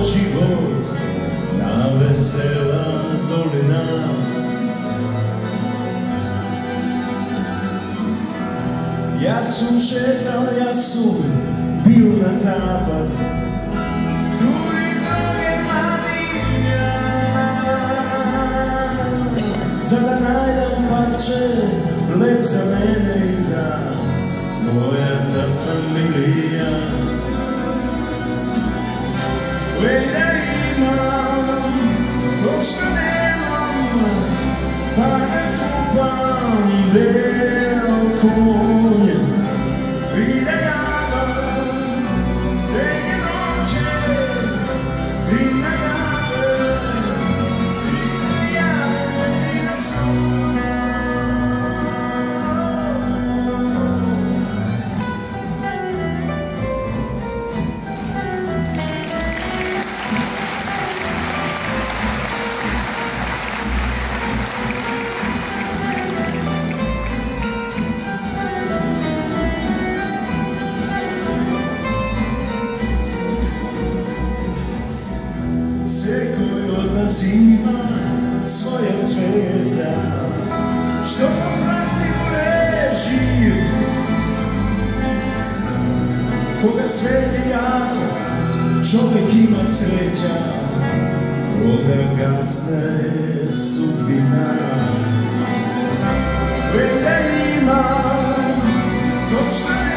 život na vesela dolina. Ja sam šetal, ja sam bil na zapad, drugi noge Marinja, za da najdem parče lep za mene i za moja ta familija. Već da imam to što nemam, pa da kupam deo konja i da javam neke noće i da javam i da sam. Svekoj od nas ima svoja zvezda, što prati bude živ, koga sveti jako, čovek ima sreća, koga gasne sudbina. Već da ima to što